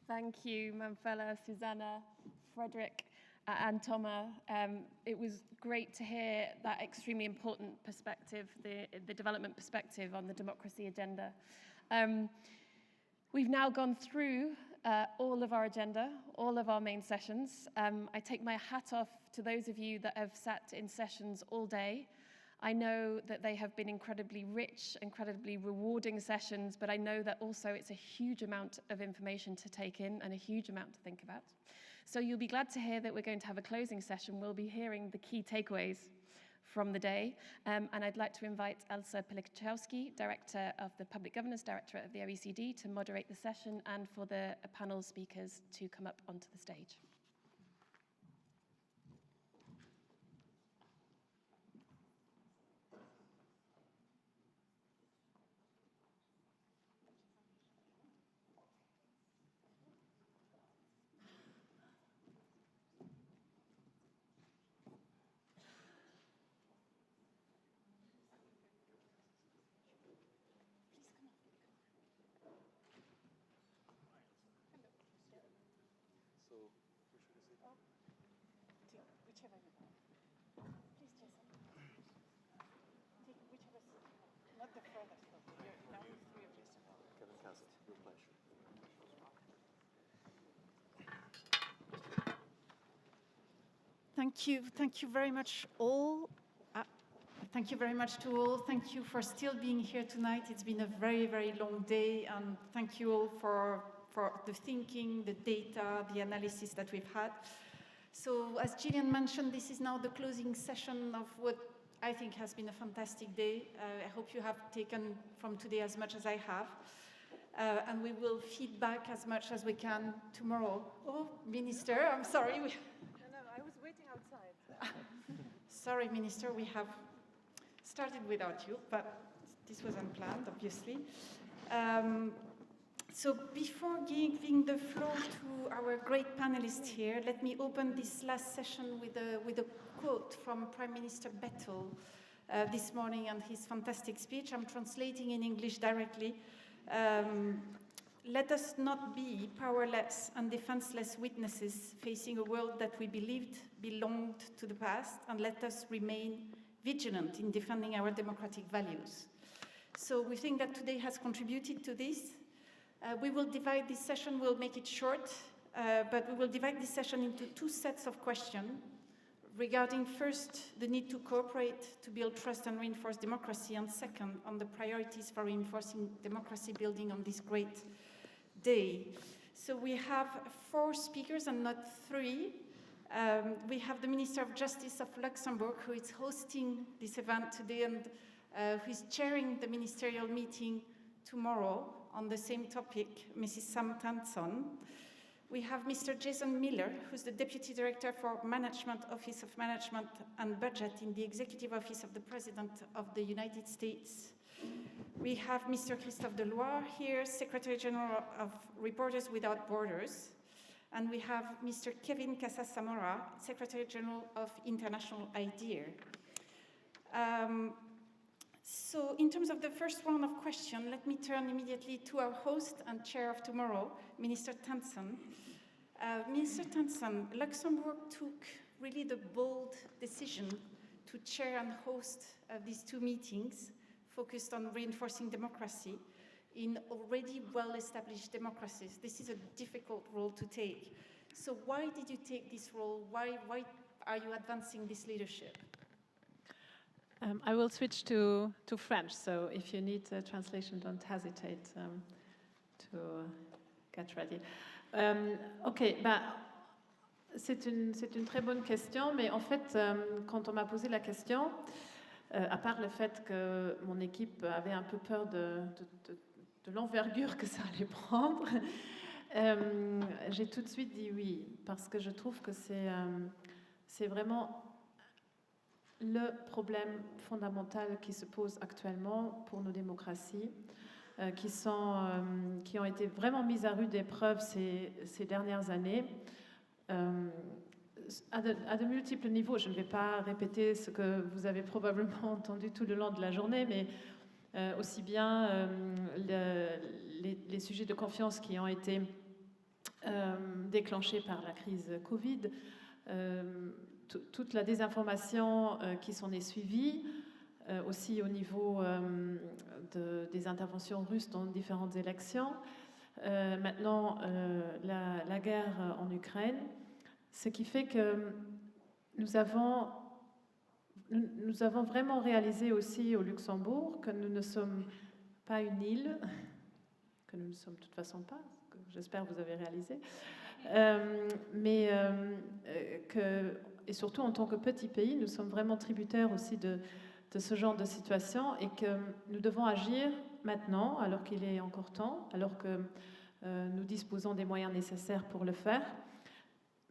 Thank you, Manfella, Susanna, Frederick, and Thomas. It was great to hear that extremely important perspective, the development perspective on the democracy agenda. We've now gone through all of our agenda, all of our main sessions. I take my hat off to those of you that have sat in sessions all day. I know that they have been incredibly rich, incredibly rewarding sessions, but I know that also it's a huge amount of information to take in and a huge amount to think about. So you'll be glad to hear that we're going to have a closing session. We'll be hearing the key takeaways from the day. And I'd like to invite Elsa Pilichowski, Director of the Public Governance Directorate of the OECD, to moderate the session and for the panel speakers to come up onto the stage. Thank you very much all. Thank you very much to all. Thank you for still being here tonight. It's been a very, very long day, and thank you all for the thinking, the data, the analysis that we've had. So as Gillian mentioned, this is now the closing session of what I think has been a fantastic day. I hope you have taken from today as much as I have. And we will feed back as much as we can tomorrow. Oh, Minister, I'm sorry. No, I was waiting outside. Sorry, Minister, we have started without you, but this was unplanned, obviously. So before giving the floor to our great panelists here, let me open this last session with a quote from Prime Minister Bettel this morning and his fantastic speech. I'm translating in English directly. Let us not be powerless and defenseless witnesses facing a world that we believed belonged to the past, and let us remain vigilant in defending our democratic values. So we think that today has contributed to this. We will divide this session, we'll make it short, but we will divide this session into two sets of questions regarding first the need to cooperate to build trust and reinforce democracy, and second on the priorities for reinforcing democracy building on this great day. So we have 4 speakers and not 3. We have the Minister of Justice of Luxembourg, who is hosting this event today and who is chairing the ministerial meeting tomorrow on the same topic, Mrs. Sam Tanson. We have Mr. Jason Miller, who's the Deputy Director for Management, Office of Management and Budget in the Executive Office of the President of the United States. We have Mr. Christophe Deloire here, Secretary General of Reporters Without Borders. And we have Mr. Kevin Casas-Samora, Secretary General of International IDEA. So in terms of the first round of questions, let me turn immediately to our host and chair of tomorrow, Minister Tanson. Minister Tanson, Luxembourg took really the bold decision to chair and host these 2 meetings focused on reinforcing democracy in already well-established democracies. This is a difficult role to take. So why did you take this role? Why are you advancing this leadership? I will switch to French, so if you need a translation, don't hesitate to get ready. Ok, c'est une très bonne question, mais en fait, quand on m'a posé la question, à part le fait que mon équipe avait un peu peur de l'envergure que ça allait prendre, j'ai tout de suite dit oui, parce que je trouve que c'est vraiment le problème fondamental qui se pose actuellement pour nos démocraties, qui ont été vraiment mises à rude épreuve ces dernières années, à de multiples niveaux. Je ne vais pas répéter ce que vous avez probablement entendu tout le long de la journée, mais aussi bien les sujets de confiance qui ont été déclenchée par la crise Covid, toute la désinformation qui s'en est suivie, aussi au niveau des interventions russes dans différentes élections, maintenant la guerre en Ukraine, ce qui fait que nous avons vraiment réalisé aussi au Luxembourg que nous ne sommes pas une île, que nous ne sommes de toute façon pas, que j'espère que vous avez réalisé, et surtout en tant que petit pays, nous sommes vraiment tributaires aussi de ce genre de situation et que nous devons agir maintenant, alors qu'il est encore temps, alors que nous disposons des moyens nécessaires pour le faire.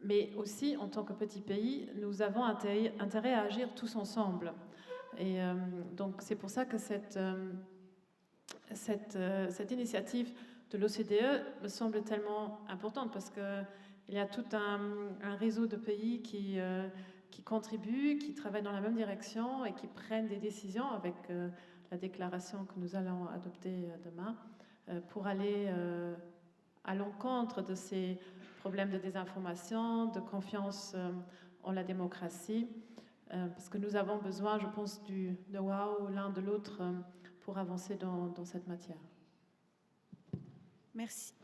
Mais aussi, en tant que petit pays, nous avons intérêt à agir tous ensemble. Et donc, c'est pour ça que cette initiative de l'OCDE me semble tellement importante, parce qu'il y a tout un réseau de pays qui contribuent, qui travaillent dans la même direction et qui prennent des décisions avec la déclaration que nous allons adopter demain pour aller à l'encontre de ces problèmes de désinformation, de confiance en la démocratie, parce que nous avons besoin, je pense, du know-how l'un de l'autre pour avancer dans cette matière.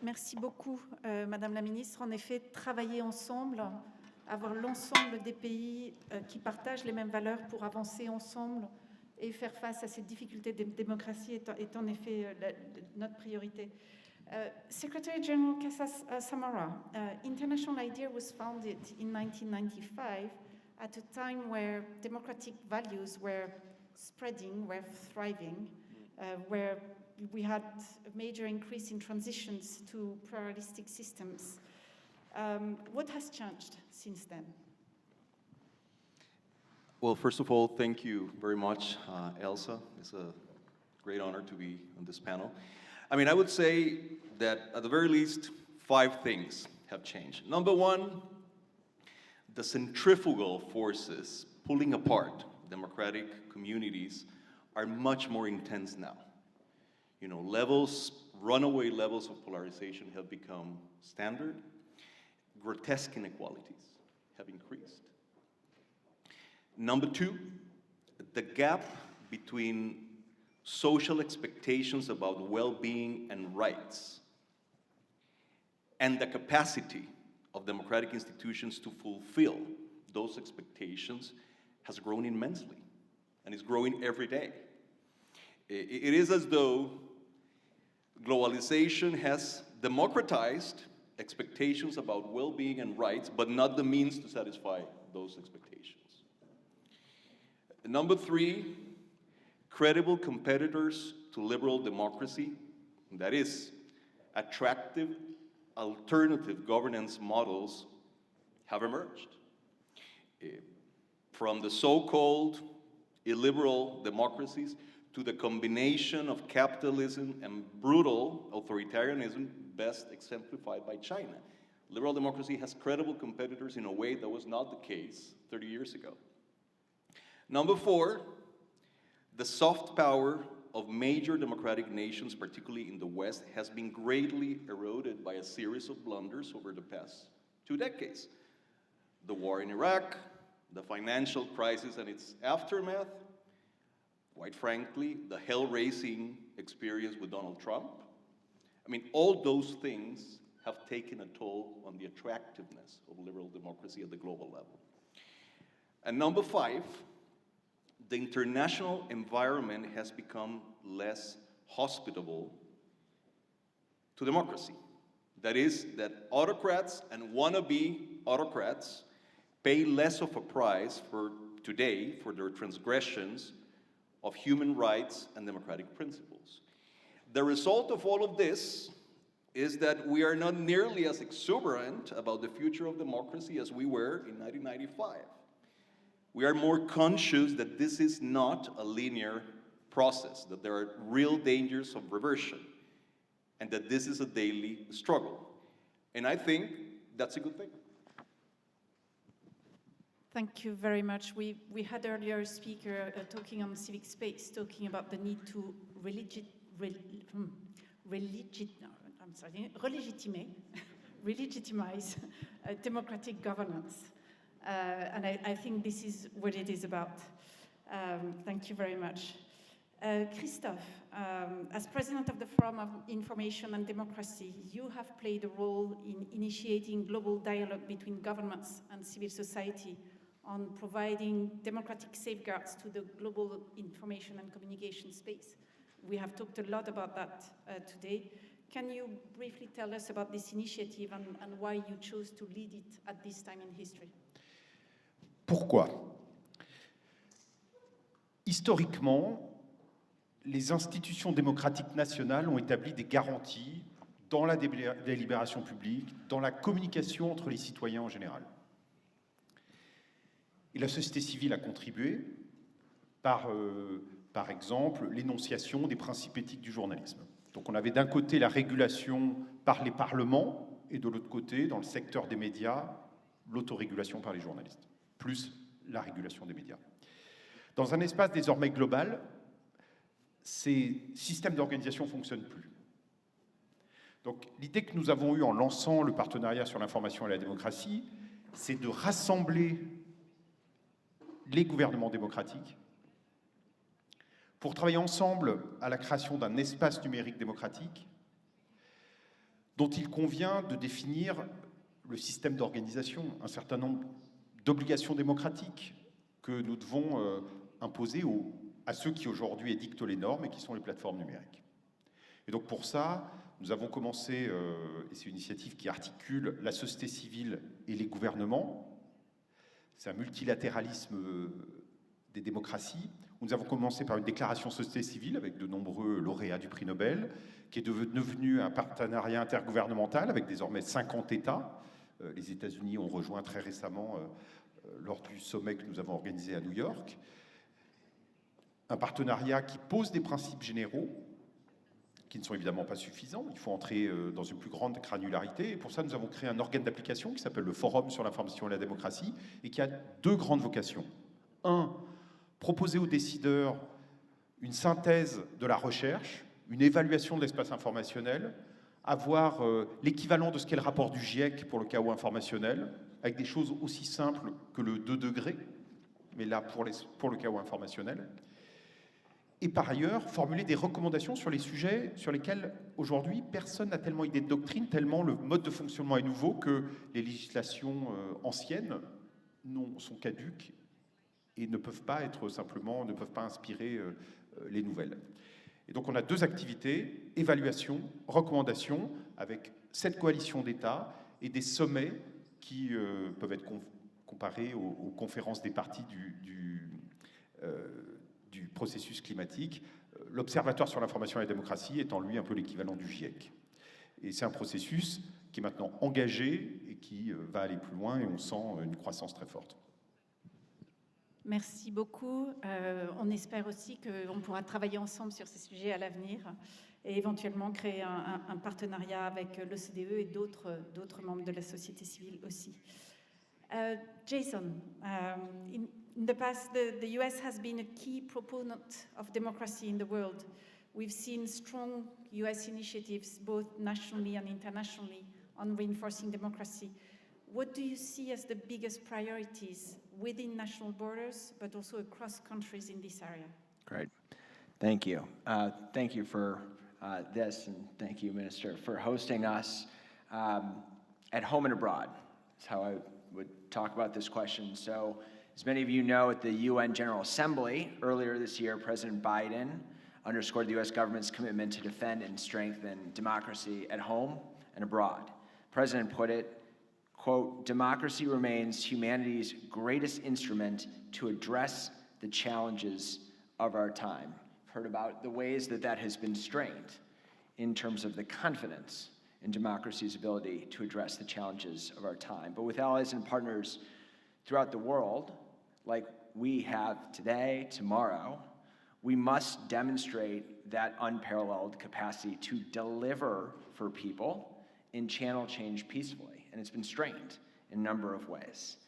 Merci beaucoup, Madame la Ministre. En effet, travailler ensemble, avoir l'ensemble des pays qui partagent les mêmes valeurs pour avancer ensemble et faire face à ces difficultés de démocratie est en effet notre priorité. Secretary General Casas Samara, International IDEA was founded in 1995 at a time where democratic values were spreading, were thriving, where we had a major increase in transitions to pluralistic systems. What has changed since then? Well, first of all, thank you very much, Elsa. It's a great honor to be on this panel. I mean, I would say that at the very least, 5 things have changed. Number one, the centrifugal forces pulling apart democratic communities are much more intense now. You know, runaway levels of polarization have become standard. Grotesque inequalities have increased. Number 2, the gap between social expectations about well-being and rights and the capacity of democratic institutions to fulfill those expectations has grown immensely, and is growing every day. It is as though globalization has democratized expectations about well-being and rights, but not the means to satisfy those expectations. Number 3, credible competitors to liberal democracy, that is, attractive alternative governance models have emerged. From the so-called illiberal democracies to the combination of capitalism and brutal authoritarianism best exemplified by China. Liberal democracy has credible competitors in a way that was not the case 30 years ago. Number 4, the soft power of major democratic nations, particularly in the West, has been greatly eroded by a series of blunders over the past 2 decades. The war in Iraq, the financial crisis and its aftermath, quite frankly, the hell-raising experience with Donald Trump. I mean, all those things have taken a toll on the attractiveness of liberal democracy at the global level. And number 5, the international environment has become less hospitable to democracy. That is, that autocrats and wannabe autocrats pay less of a price today for their transgressions of human rights and democratic principles. The result of all of this is that we are not nearly as exuberant about the future of democracy as we were in 1995. We are more conscious that this is not a linear process, that there are real dangers of reversion, and that this is a daily struggle. And I think that's a good thing. Thank you very much. We had earlier a speaker talking on civic space, talking about the need to re-legitimize democratic governance. And I think this is what it is about. Thank you very much. Christophe, as president of the Forum of Information and Democracy, you have played a role in initiating global dialogue between governments and civil society on providing democratic safeguards to the global information and communication space. We have talked a lot about that today. Can you briefly tell us about this initiative and why you chose to lead it at this time in history? Pourquoi? Historiquement, les institutions démocratiques nationales ont établi des garanties dans la délibération publique, dans la communication entre les citoyens en général. Et la société civile a contribué par exemple, l'énonciation des principes éthiques du journalisme. Donc on avait d'un côté la régulation par les parlements et de l'autre côté, dans le secteur des médias, l'autorégulation par les journalistes, plus la régulation des médias. Dans un espace désormais global, ces systèmes d'organisation ne fonctionnent plus. Donc l'idée que nous avons eue en lançant le partenariat sur l'information et la démocratie, c'est de rassembler les gouvernements démocratiques pour travailler ensemble à la création d'un espace numérique démocratique dont il convient de définir le système d'organisation, un certain nombre d'obligations démocratiques que nous devons imposer à ceux qui aujourd'hui édictent les normes et qui sont les plateformes numériques. Et donc pour ça, nous avons commencé, et c'est une initiative qui articule la société civile et les gouvernements, c'est un multilatéralisme des démocraties. Nous avons commencé par une déclaration société civile avec de nombreux lauréats du prix Nobel, qui est devenu un partenariat intergouvernemental avec désormais 50 États. Les États-Unis ont rejoint très récemment lors du sommet que nous avons organisé à New York. Un partenariat qui pose des principes généraux, qui ne sont évidemment pas suffisants. Il faut entrer dans une plus grande granularité. Et pour ça, nous avons créé un organe d'application qui s'appelle le Forum sur l'information et la démocratie et qui a deux grandes vocations. Un, proposer aux décideurs une synthèse de la recherche, une évaluation de l'espace informationnel, avoir l'équivalent de ce qu'est le rapport du GIEC pour le chaos informationnel, avec des choses aussi simples que le 2 degrés, mais là pour le chaos informationnel. Et par ailleurs, formuler des recommandations sur les sujets sur lesquels, aujourd'hui, personne n'a tellement idée de doctrine, tellement le mode de fonctionnement est nouveau que les législations anciennes sont caduques et ne peuvent pas inspirer les nouvelles. Et donc on a deux activités, évaluation, recommandation, avec cette coalition d'États et des sommets qui peuvent être comparés aux conférences des parties du processus climatique. L'Observatoire sur l'information et la démocratie étant lui un peu l'équivalent du GIEC. Et c'est un processus qui est maintenant engagé et qui va aller plus loin et on sent une croissance très forte. Merci beaucoup. On espère aussi qu'on pourra travailler ensemble sur ces sujets à l'avenir et éventuellement créer un partenariat avec l'OCDE et d'autres membres de la société civile aussi. Jason, in the past, the US has been a key proponent of democracy in the world. We've seen strong US initiatives, both nationally and internationally, on reinforcing democracy. What do you see as the biggest priorities within national borders, but also across countries in this area? Great. Thank you. Thank you for this, and thank you, Minister, for hosting us at home and abroad. That's how I would talk about this question. So, as many of you know, at the UN General Assembly earlier this year, President Biden underscored the U.S. government's commitment to defend and strengthen democracy at home and abroad. The President put it, quote, "Democracy remains humanity's greatest instrument to address the challenges of our time." I've heard about the ways that has been strained in terms of the confidence in democracy's ability to address the challenges of our time. But with allies and partners throughout the world, like we have today, tomorrow, we must demonstrate that unparalleled capacity to deliver for people and channel change peacefully. And it's been strained in a number of ways.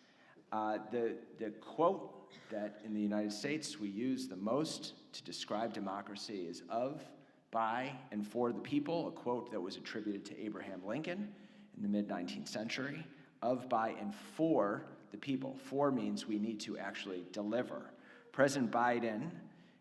The quote that in the United States we use the most to describe democracy is of, by, and for the people, a quote that was attributed to Abraham Lincoln in the mid-19th century, of, by, and for the people. For means we need to actually deliver. President Biden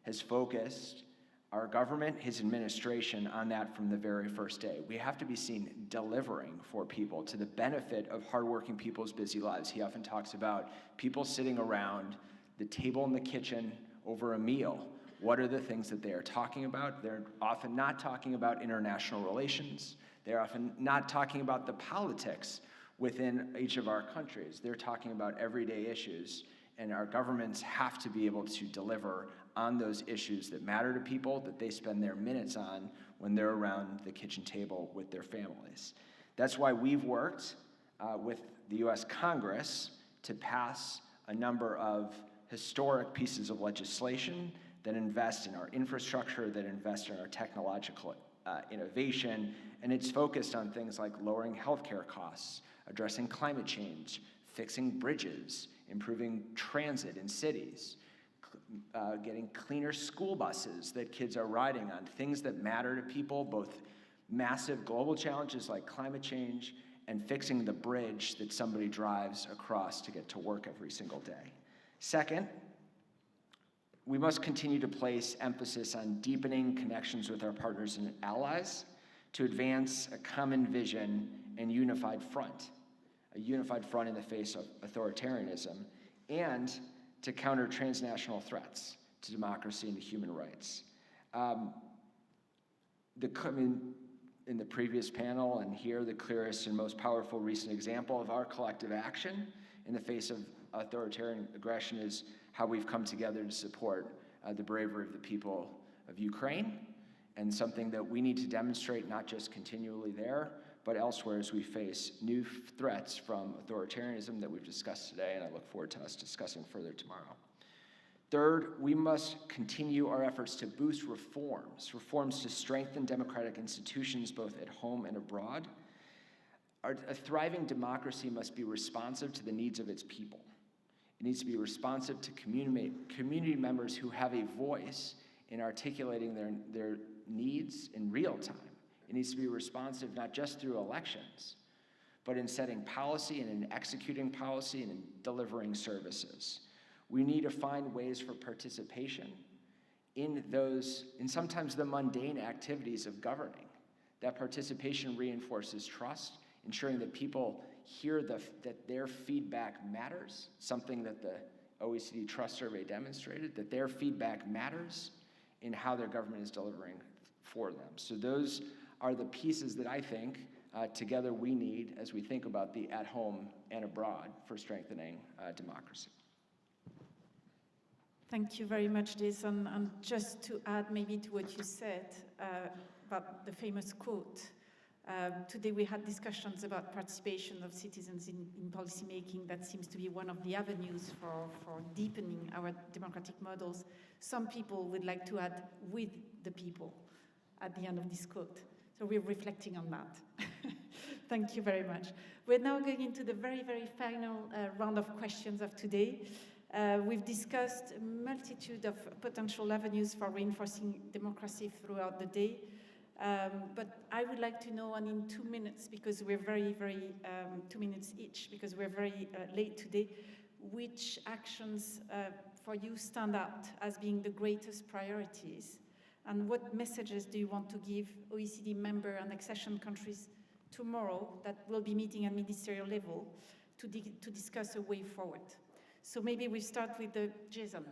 has focused our government, his administration, on that from the very first day. We have to be seen delivering for people to the benefit of hardworking people's busy lives. He often talks about people sitting around the table in the kitchen over a meal. What are the things that they are talking about? They're often not talking about international relations. They're often not talking about the politics within each of our countries. They're talking about everyday issues, and our governments have to be able to deliver on those issues that matter to people, that they spend their minutes on when they're around the kitchen table with their families. That's why we've worked with the US Congress to pass a number of historic pieces of legislation that invest in our infrastructure, that invest in our technological innovation, and it's focused on things like lowering healthcare costs, addressing climate change, fixing bridges, improving transit in cities, getting cleaner school buses that kids are riding on, things that matter to people, both massive global challenges like climate change and fixing the bridge that somebody drives across to get to work every single day. Second, we must continue to place emphasis on deepening connections with our partners and allies to advance a common vision and unified front, a unified front in the face of authoritarianism, and to counter transnational threats to democracy and to human rights. In the previous panel and here, the clearest and most powerful recent example of our collective action in the face of authoritarian aggression is how we've come together to support the bravery of the people of Ukraine, and something that we need to demonstrate not just continually there, but elsewhere as we face new threats from authoritarianism that we've discussed today, and I look forward to us discussing further tomorrow. Third, we must continue our efforts to boost reforms to strengthen democratic institutions both at home and abroad. A thriving democracy must be responsive to the needs of its people. It needs to be responsive to community members who have a voice in articulating their needs in real time. It needs to be responsive not just through elections, but in setting policy and in executing policy and in delivering services. We need to find ways for participation in sometimes the mundane activities of governing. That participation reinforces trust, ensuring that people hear that their feedback matters, something that the OECD Trust Survey demonstrated, that their feedback matters in how their government is delivering for them. So those are the pieces that I think together we need as we think about the at home and abroad for strengthening democracy. Thank you very much, Jason. And just to add maybe to what you said about the famous quote, today we had discussions about participation of citizens in policymaking. That seems to be one of the avenues for deepening our democratic models. Some people would like to add with the people at the end of this quote. So we're reflecting on that. Thank you very much. We're now going into the very, very final round of questions of today. We've discussed a multitude of potential avenues for reinforcing democracy throughout the day. But I would like to know, and in 2 minutes, because we're very, 2 minutes each, because we're very late today, which actions for you stand out as being the greatest priorities? And what messages do you want to give OECD member and accession countries tomorrow that will be meeting at ministerial level to discuss a way forward? So maybe we start with Jason.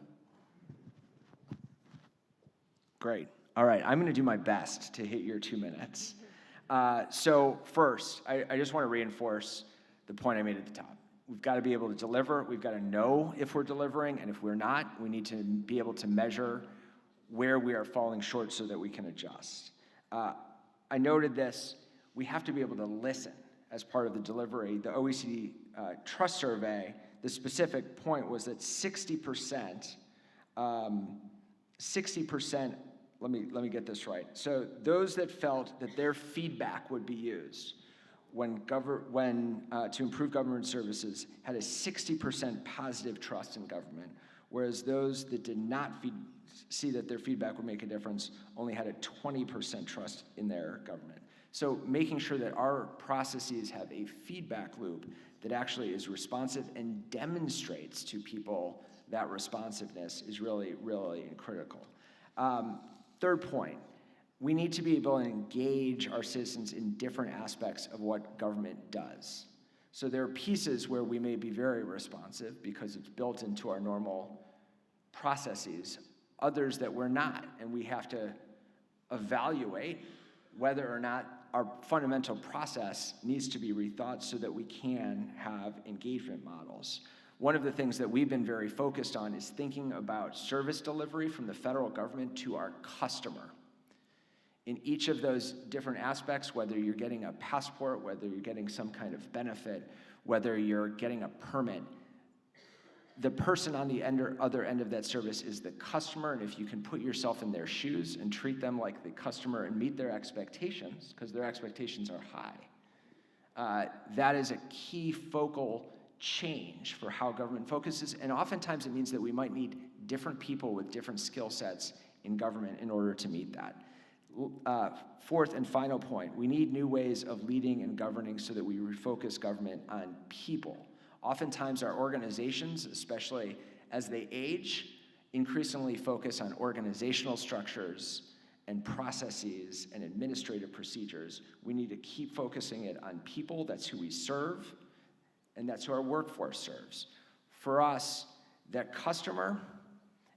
Great. All right, I'm going to do my best to hit your 2 minutes. So first, I just want to reinforce the point I made at the top. We've got to be able to deliver. We've got to know if we're delivering, and if we're not, we need to be able to measure where we are falling short so that we can adjust. I noted this. We have to be able to listen as part of the delivery. The OECD Trust Survey, the specific point was that 60%, let me get this right. So those that felt that their feedback would be used to improve government services had a 60% positive trust in government, whereas those that did not see that their feedback would make a difference only had a 20% trust in their government. So making sure that our processes have a feedback loop that actually is responsive and demonstrates to people that responsiveness is really, really critical. Third point, we need to be able to engage our citizens in different aspects of what government does. So there are pieces where we may be very responsive because it's built into our normal processes, others that we're not, and we have to evaluate whether or not our fundamental process needs to be rethought so that we can have engagement models. One of the things that we've been very focused on is thinking about service delivery from the federal government to our customer. In each of those different aspects, whether you're getting a passport, whether you're getting some kind of benefit, whether you're getting a permit, the person on the other end of that service is the customer, and if you can put yourself in their shoes and treat them like the customer and meet their expectations, because their expectations are high, that is a key focal change for how government focuses, and oftentimes it means that we might need different people with different skill sets in government in order to meet that. Fourth and final point, we need new ways of leading and governing so that we refocus government on people. Oftentimes our organizations, especially as they age, increasingly focus on organizational structures and processes and administrative procedures. We need to keep focusing it on people. That's who we serve, and that's who our workforce serves. For us, that customer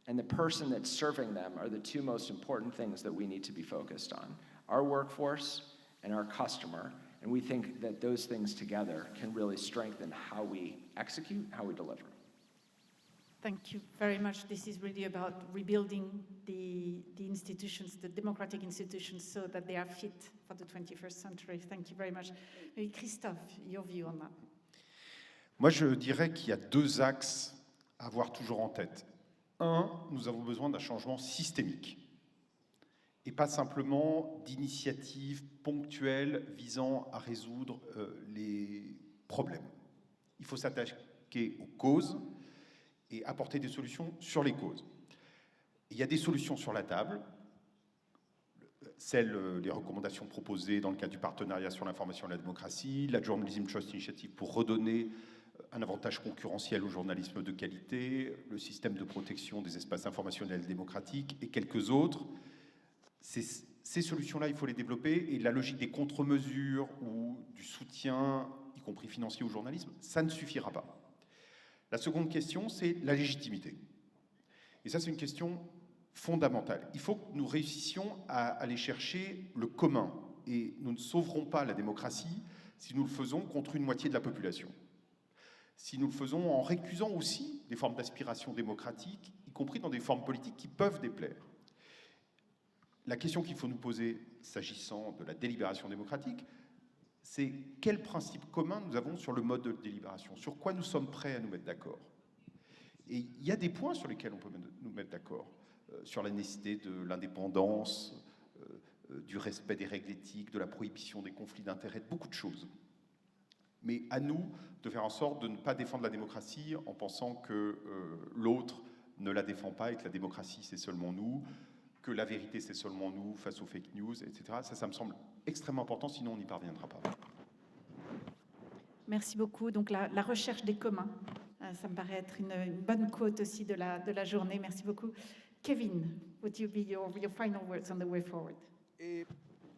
and the person that's serving them are the two most important things that we need to be focused on, our workforce and our customer. And we think that those things together can really strengthen how we execute, how we deliver. Thank you very much. This is really about rebuilding the institutions, the democratic institutions, so that they are fit for the 21st century. Thank you very much. Maybe Christophe, your view on that. Moi, je dirais qu'il y a deux axes à avoir toujours en tête. Un, nous avons besoin d'un changement systémique et pas simplement d'initiatives ponctuelles visant à résoudre les problèmes. Il faut s'attaquer aux causes et apporter des solutions sur les causes. Il y a des solutions sur la table, les recommandations proposées dans le cadre du partenariat sur l'information et la démocratie, la Journalism Trust Initiative pour redonner un avantage concurrentiel au journalisme de qualité, le système de protection des espaces informationnels démocratiques et quelques autres. Ces solutions-là, il faut les développer, et la logique des contre-mesures ou du soutien, y compris financier au journalisme, ça ne suffira pas. La seconde question, c'est la légitimité. Et ça, c'est une question fondamentale. Il faut que nous réussissions à aller chercher le commun, et nous ne sauverons pas la démocratie si nous le faisons contre une moitié de la population. Si nous le faisons en récusant aussi des formes d'aspiration démocratique, y compris dans des formes politiques qui peuvent déplaire. La question qu'il faut nous poser, s'agissant de la délibération démocratique, c'est quel principe commun nous avons sur le mode de délibération, sur quoi nous sommes prêts à nous mettre d'accord. Et il y a des points sur lesquels on peut nous mettre d'accord, sur la nécessité de l'indépendance, du respect des règles éthiques, de la prohibition des conflits d'intérêts, beaucoup de choses. Mais à nous de faire en sorte de ne pas défendre la démocratie en pensant que l'autre ne la défend pas et que la démocratie, c'est seulement nous, que la vérité, c'est seulement nous face aux fake news, etc. Ça me semble extrêmement important, sinon on n'y parviendra pas. Merci beaucoup. Donc la recherche des communs, ça me paraît être une bonne quote aussi de la journée. Merci beaucoup. Kevin, would you be your final words on the way forward?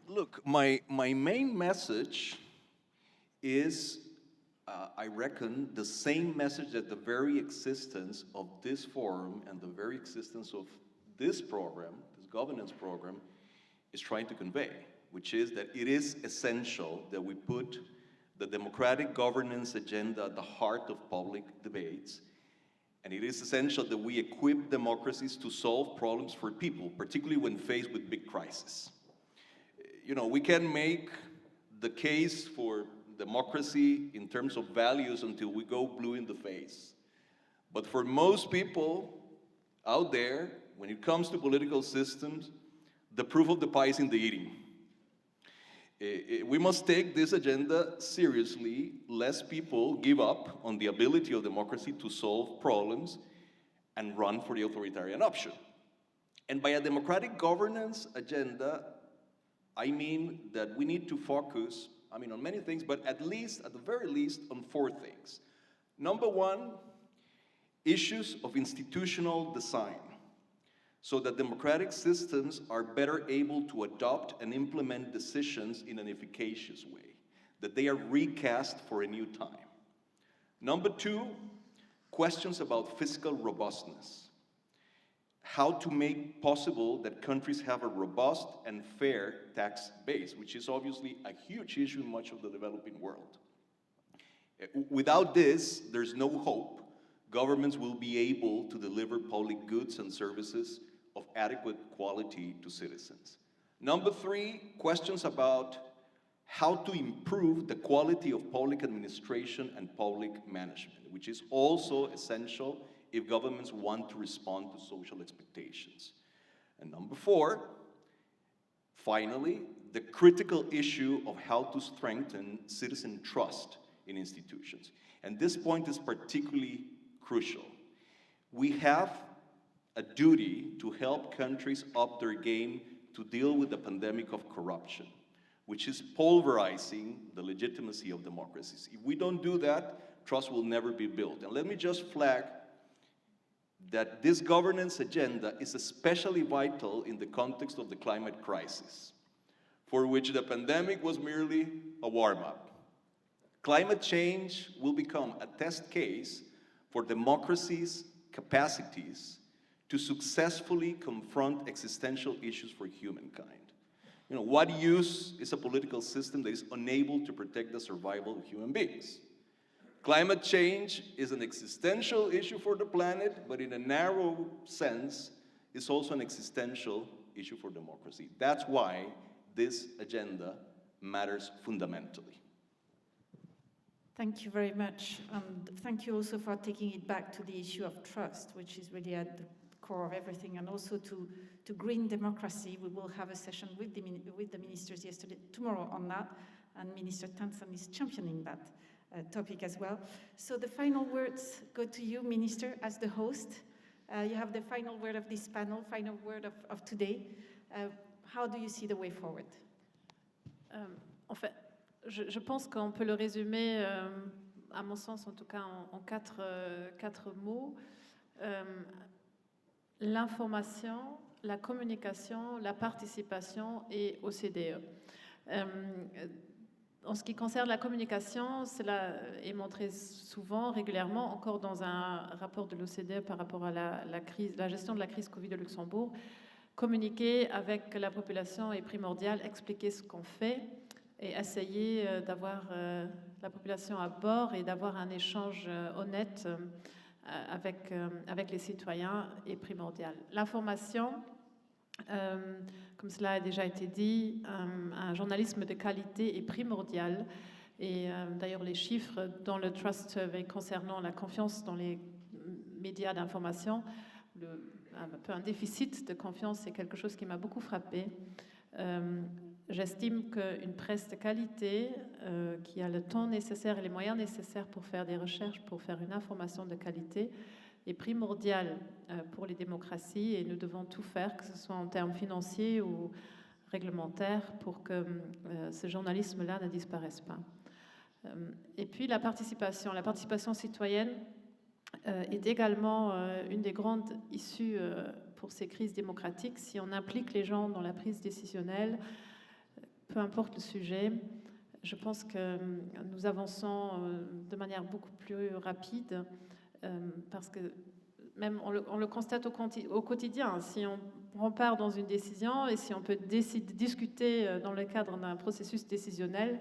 Look, my main message is, I reckon, the same message that the very existence of this forum and the very existence of this program, this governance program, is trying to convey, which is that it is essential that we put the democratic governance agenda at the heart of public debates, and it is essential that we equip democracies to solve problems for people, particularly when faced with big crises. You know, we can make the case for democracy in terms of values until we go blue in the face. But for most people out there, when it comes to political systems, the proof of the pie is in the eating. We must take this agenda seriously, lest people give up on the ability of democracy to solve problems and run for the authoritarian option. And by a democratic governance agenda, I mean that we need to focus, on many things, but at the very least, on 4 things. Number 1, issues of institutional design, so that democratic systems are better able to adopt and implement decisions in an efficacious way, that they are recast for a new time. Number 2, questions about fiscal robustness. How to make possible that countries have a robust and fair tax base, which is obviously a huge issue in much of the developing world. Without this, there's no hope governments will be able to deliver public goods and services of adequate quality to citizens. Number 3, questions about how to improve the quality of public administration and public management, which is also essential if governments want to respond to social expectations. And number 4, finally, the critical issue of how to strengthen citizen trust in institutions. And this point is particularly crucial. We have a duty to help countries up their game to deal with the pandemic of corruption, which is pulverizing the legitimacy of democracies. If we don't do that, trust will never be built. And let me just flag that this governance agenda is especially vital in the context of the climate crisis, for which the pandemic was merely a warm-up. Climate change will become a test case for democracies' capacities to successfully confront existential issues for humankind. What use is a political system that is unable to protect the survival of human beings? Climate change is an existential issue for the planet, but in a narrow sense, it's also an existential issue for democracy. That's why this agenda matters fundamentally. Thank you very much, and thank you also for taking it back to the issue of trust, which is really at the core of everything, and also to green democracy. We will have a session with the ministers tomorrow on that, and Minister Tanson is championing that topic as well. So the final words go to you, Minister, as the host. You have the final word of this panel, final word of today. How do you see the way forward? En fait, je pense qu'on peut le résumer, à mon sens en tout cas, en quatre mots. L'information, la communication, la participation et OCDE. En ce qui concerne la communication, cela est montré souvent, régulièrement, encore dans un rapport de l'OCDE par rapport à la gestion de la crise Covid de Luxembourg. Communiquer avec la population est primordial, expliquer ce qu'on fait et essayer d'avoir la population à bord et d'avoir un échange honnête avec les citoyens est primordial. L'information, comme cela a déjà été dit, un journalisme de qualité est primordial. Et d'ailleurs, les chiffres dans le Trust Survey concernant la confiance dans les médias d'information, un déficit de confiance, c'est quelque chose qui m'a beaucoup frappé. J'estime qu'une presse de qualité, qui a le temps nécessaire et les moyens nécessaires pour faire des recherches, pour faire une information de qualité, est primordiale pour les démocraties, et nous devons tout faire, que ce soit en termes financiers ou réglementaires, pour que ce journalisme-là ne disparaisse pas. Et puis la participation citoyenne est également une des grandes issues pour ces crises démocratiques. Si on implique les gens dans la prise décisionnelle, peu importe le sujet, je pense que nous avançons de manière beaucoup plus rapide, parce que même on le constate au quotidien. Si on prend part dans une décision et si on peut discuter dans le cadre d'un processus décisionnel,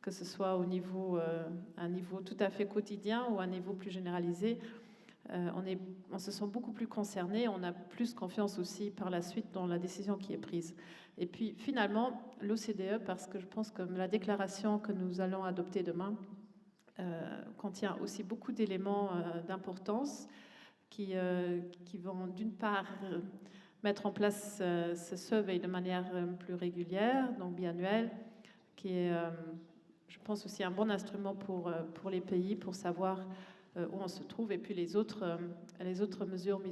que ce soit un niveau tout à fait quotidien ou un niveau plus généralisé, on se sent beaucoup plus concerné, on a plus confiance aussi par la suite dans la décision qui est prise. Et puis finalement, l'OCDE, parce que je pense que la déclaration que nous allons adopter demain contient aussi beaucoup d'éléments d'importance qui vont d'une part mettre en place ce survey de manière plus régulière, donc biannuelle, qui est, je pense, aussi un bon instrument pour les pays, pour savoir où on se trouve. Et puis les autres mesures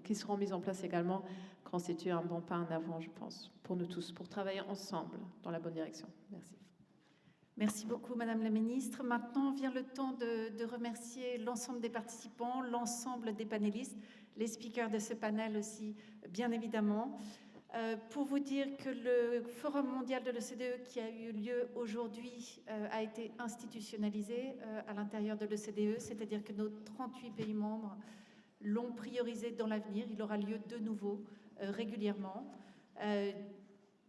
qui seront mises en place également constituent un bon pas en avant, je pense, pour nous tous, pour travailler ensemble dans la bonne direction. Merci. Merci beaucoup, Madame la Ministre. Maintenant vient le temps de remercier l'ensemble des participants, l'ensemble des panélistes, les speakers de ce panel aussi, bien évidemment. Pour vous dire que le Forum mondial de l'OCDE qui a eu lieu aujourd'hui a été institutionnalisé à l'intérieur de l'OCDE, c'est-à-dire que nos 38 pays membres l'ont priorisé dans l'avenir. Il aura lieu de nouveau régulièrement.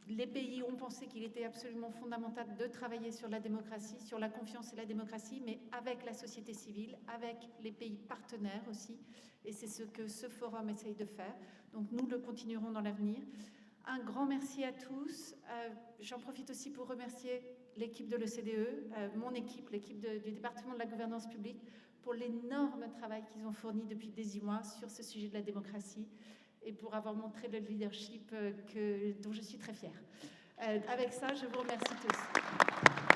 Les pays ont pensé qu'il était absolument fondamental de travailler sur la démocratie, sur la confiance et la démocratie, mais avec la société civile, avec les pays partenaires aussi. Et c'est ce que ce forum essaye de faire. Donc nous le continuerons dans l'avenir. Un grand merci à tous. J'en profite aussi pour remercier l'équipe de l'OCDE, mon équipe, l'équipe du département de la gouvernance publique, pour l'énorme travail qu'ils ont fourni depuis 18 mois sur ce sujet de la démocratie, et pour avoir montré le leadership dont je suis très fière. Avec ça, je vous remercie tous.